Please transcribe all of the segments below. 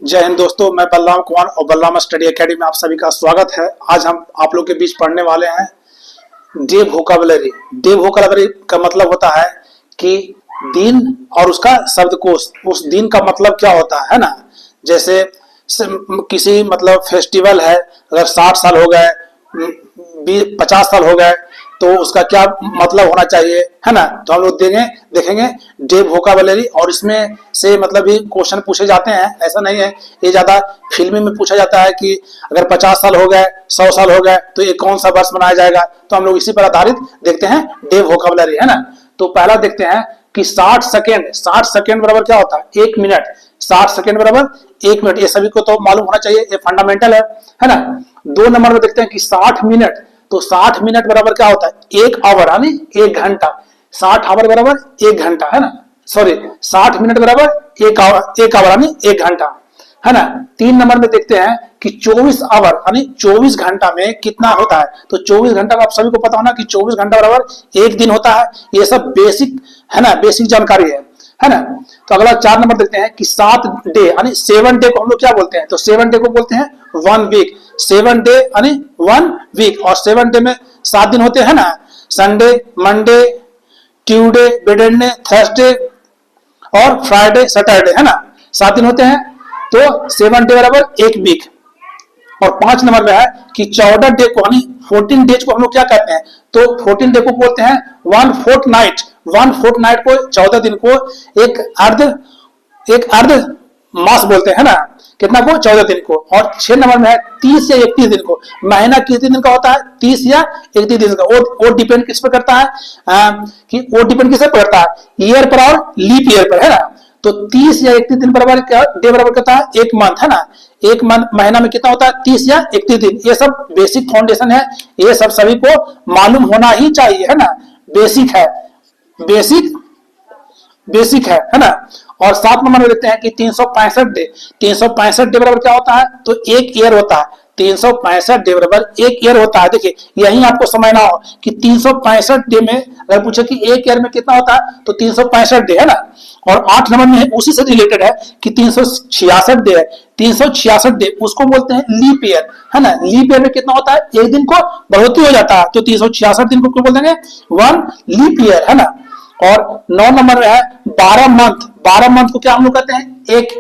जय हिंद दोस्तों, मैं बलराम कुमार और बलराम स्टडी एकेडमी में आप सभी का स्वागत है। आज हम आप लोग के बीच पढ़ने वाले हैं डे वोकैबुलरी। डे वोकैबुलरी का मतलब होता है कि दिन और उसका शब्दकोश। उस दिन का मतलब क्या होता है ना। जैसे किसी मतलब फेस्टिवल है, अगर 60 साल हो गए, 50 साल हो गए, तो उसका क्या मतलब होना चाहिए, है ना। तो हम लोग देखेंगे डे वोकैबुलरी, और इसमें से मतलब भी क्वेश्चन पूछे जाते हैं। ऐसा नहीं है, ये ज्यादा फिल्मी में पूछा जाता है कि अगर 50 साल हो गए, 100 साल हो गए, तो ये कौन सा वर्ष बनाया जाएगा। तो हम लोग इसी पर आधारित देखते हैं डे वोकैबुलरी, है ना। तो पहला देखते हैं कि 60 सेकेंड बराबर क्या होता है, 1 मिनट। 60 सेकेंड बराबर 1 मिनट, ये सभी को तो मालूम होना चाहिए, ये फंडामेंटल है ना। 2 नंबर में देखते हैं कि 60 मिनट। तो 60 मिनट बराबर क्या होता है, 1 आवर, यानी 1 घंटा। 60 आवर बराबर 1 घंटा, है ना। सॉरी, 60 मिनट बराबर 1 आवर यानी 1 घंटा, है ना। 3 नंबर में देखते हैं कि 24 आवर यानी 24 घंटा में कितना होता है। तो 24 घंटा का आप सभी को पता होना कि 24 घंटा बराबर 1 दिन होता है। ये सब बेसिक है ना, बेसिक जानकारी है ना। तो अगला 4 नंबर देखते हैं कि 7 डे यानी 7 डे को हम लोग क्या बोलते हैं। तो 7 डे को बोलते हैं 1 वीक। 7 डे यानी 1 वीक, और 7 डे में 7 दिन होते हैं ना। Sunday, Monday, Tuesday, Wednesday, Thursday और फ्राइडे, सैटरडे, है ना। 7 दिन होते हैं। तो 7 डे बराबर 1 वीक। और 5 नंबर में है कि 14 डे को यानी 14 डेज को हम लोग क्या कहते हैं। तो 14 डे को बोलते हैं 1 फोर्टनाइट। 1 फोर्टनाइट को 14 दिन को एक अर्ध मास बोलते हैं ना। कितना को, 14 दिन को। और 6 नंबर में है 30 या 31 दिन को। महीना कितने दिन का होता है, 30 या 31 दिन का। वो डिपेंड किस पर करता है, कि वो डिपेंड किस पर करता है, ईयर पर और लीप ईयर पर, है ना। तो 30 या 31 दिन बराबर क्या, डे बराबर करता है 1 मंथ, है ना। 1 मंथ महीना में कितना होता है, 30 या 31 दिन। ये सब बेसिक फाउंडेशन है, ये सब सभी को मालूम होना ही चाहिए, है ना। बेसिक है, बेसिक है ना। और 7 नंबर में देखते हैं कि 365 डे। 365 डे बराबर क्या होता है, तो 1 ईयर होता है। 365 डे बराबर 1 ईयर होता है। देखिए, यही आपको समझना हो कि 365 डे में अगर पूछे कि 1 ईयर में कितना होता है, तो 365 डे, है ना। और 8 नंबर में उसी से रिलेटेड है कि 366 डे है। 366 डे उसको बोलते हैं लीप ईयर, है ना। लीप ईयर में कितना होता है, एक दिन को बढ़ोतरी हो जाता है। तो 366 दिन को बोल देंगे 1 लीप ईयर, है ना। और 9 नंबर में है 12 मंथ। 12 मंथ को क्या हम लोग कहते हैं, 1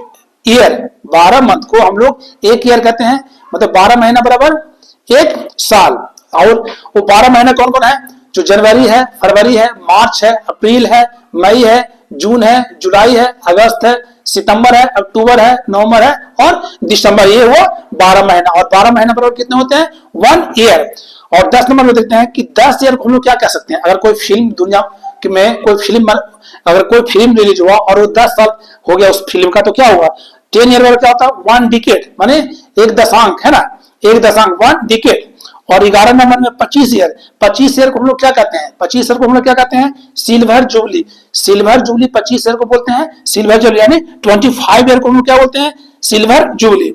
ईयर। 12 मंथ को हम लोग 1 ईयर कहते हैं, मतलब 12 महीना बराबर 1 साल। और वो 12 महीने कौन कौन है, जो जनवरी है, फरवरी है, मार्च है, अप्रैल है, मई है, जून है, जुलाई है, अगस्त है, सितंबर है, अक्टूबर है, नवंबर है और दिसंबर। ये वो 12 महीना। और 12 महीना बराबर कितने होते हैं, 1 ईयर। और 10 नंबर में देखते हैं कि 10 ईयर को हम लोग क्या कह सकते हैं। अगर कोई फिल्म दुनिया में कोई फिल्म, अगर कोई फिल्म रिलीज हुआ और वो 10 साल हो गया उस फिल्म का, तो क्या हुआ, 10 ईयर क्या होता है, 1 डिकेड, माने 1 दशक, है ना। 1 दशक, 1 डिकेड। और 11 नंबर में 25 ईयर। 25 ईयर को हम लोग क्या कहते हैं, 25 ईयर को हम लोग क्या कहते हैं, silver jubilee. Silver jubilee 25 year को बोलते हैं सिल्वर जुबली, यानी 25 ईयर को हम लोग क्या बोलते हैं, सिल्वर जुबली।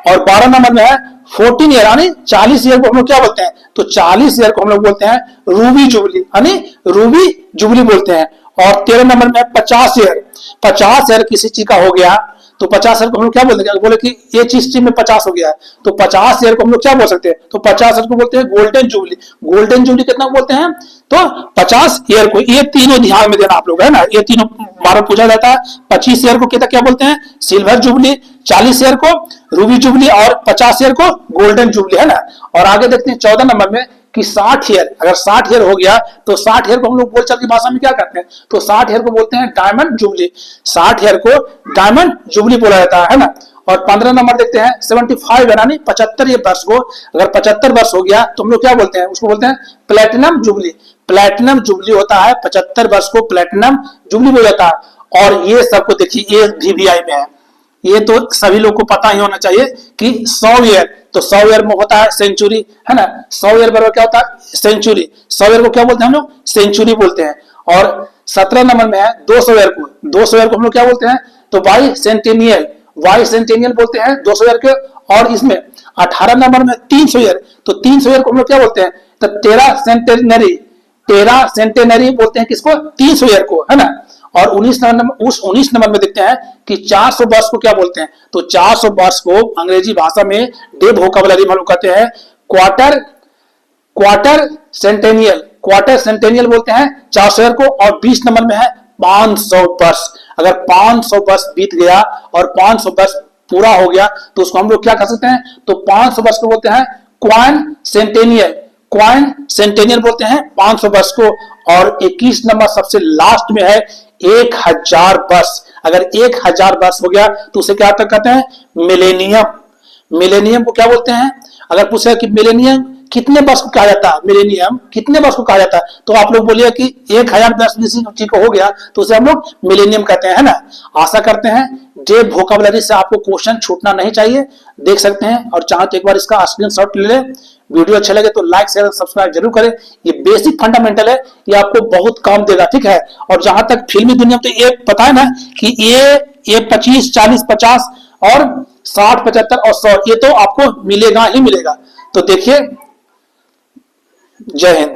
और 12 नंबर में है 14 ईयर, यानी 40 ईयर को हम लोग क्या बोलते हैं, तो 40 ईयर को हम लोग बोलते हैं रूबी जुबली, यानी रूबी जुबली बोलते हैं। और 13 नंबर में 50 ईयर। 50 ईयर किसी चीज का हो गया, तो 50 ईयर को हम लोग क्या बोलते हैं, बोले कि ये चीज में 50 हो गया है, तो 50 ईयर को हम लोग क्या बोल सकते हैं, तो 50 ईयर को बोलते हैं गोल्डन जुबली। गोल्डन जुबली कितना बोलते हैं, तो 50 ईयर को। ये तीनों ध्यान में देना आप लोग, है ना। ये तीनों बार पूछा जाता है। 25 ईयर को क्या बोलते हैं, सिल्वर जुबली। 40 ईयर को रूबी जुबली, और 50 ईयर को गोल्डन जुबली, है ना। और आगे देखते हैं 14 नंबर में कि 60 ईयर। अगर 60 ईयर हो गया, तो 60 ईयर को हम लोग बोलचाल की भाषा में क्या कहते हैं, तो 60 ईयर को बोलते हैं डायमंड जुबली। 60 ईयर को डायमंड जुबली बोला जाता है ना। और 15 नंबर देखते हैं 75 यानी 75 ये वर्ष को, अगर 75 वर्ष हो गया तो हम लोग क्या बोलते हैं, उसको बोलते हैं प्लेटिनम जुबली। प्लेटिनम जुबली होता है, 75 वर्ष को प्लेटिनम जुबली बोला जाता है। और ये सबको देखिए, ये डीबीआई में है, ये तो सभी लोग को पता ही होना चाहिए कि 100 ईयर, तो 100 ईयर में होता है सेंचुरी, है ना। 100 ईयर बराबर क्या होता है, सेंचुरी। 100 ईयर को क्या बोलते हैं हम लोग, सेंचुरी बोलते हैं। और 17 नंबर में है 200 ईयर को। 200 ईयर को हम लोग क्या बोलते हैं, तो बाई सेंटेनियल। बाई सेंटेनियल बोलते हैं 200 ईयर के। और इसमें 18 नंबर में 300 ईयर, तो 300 ईयर को हम लोग क्या बोलते हैं, तो 13 सेंटेनरी। 13 सेंटेनरी बोलते हैं किसको, 300 ईयर को, है ना। और 19 नंबर में देखते हैं कि 400 वर्ष को क्या बोलते हैं। तो 400 वर्ष को अंग्रेजी भाषा में डे वोकैबुलरी में हम लोग कहते हैं क्वार्टर सेंटेनियल बोलते हैं 400 ईयर को। और 20 नंबर में है 500 वर्ष। अगर 500 वर्ष बीत गया और 500 वर्ष पूरा हो गया तो उसको हम लोग क्या कर सकते हैं। तो 500 वर्ष को बोलते हैं क्वाइन सेंटेनियल बोलते हैं 500 वर्ष को। और 21 नंबर सबसे लास्ट में है 1000 वर्ष। अगर 1000 वर्ष हो गया तो उसे क्या कहते हैं, मिलेनियम को क्या बोलते हैं। अगर पूछे कि मिलेनियम कितने वर्ष को कहा जाता है, मिलेनियम कितने वर्ष को कहा जाता है, तो आप लोग बोलिए कि 1000 वर्ष किसी चीज को हो गया तो उसे हम लोग मिलेनियम कहते हैं, है ना। आशा करते हैं जे वोकैबुलरी से आपको क्वेश्चन छूटना नहीं चाहिए, देख सकते हैं। और चाहे तो एक बार इसका स्क्रीनशॉट ले लें। वीडियो अच्छा लगे तो लाइक शेयर सब्सक्राइब जरूर करें। ये बेसिक फंडामेंटल है, ये आपको बहुत काम देगा, ठीक है। और जहां तक फिल्मी दुनिया में तो ये पता है ना कि ये 25, 40, 50 और 60, 75 और 100 ये तो आपको मिलेगा ही मिलेगा। तो देखिए, जय हिंद।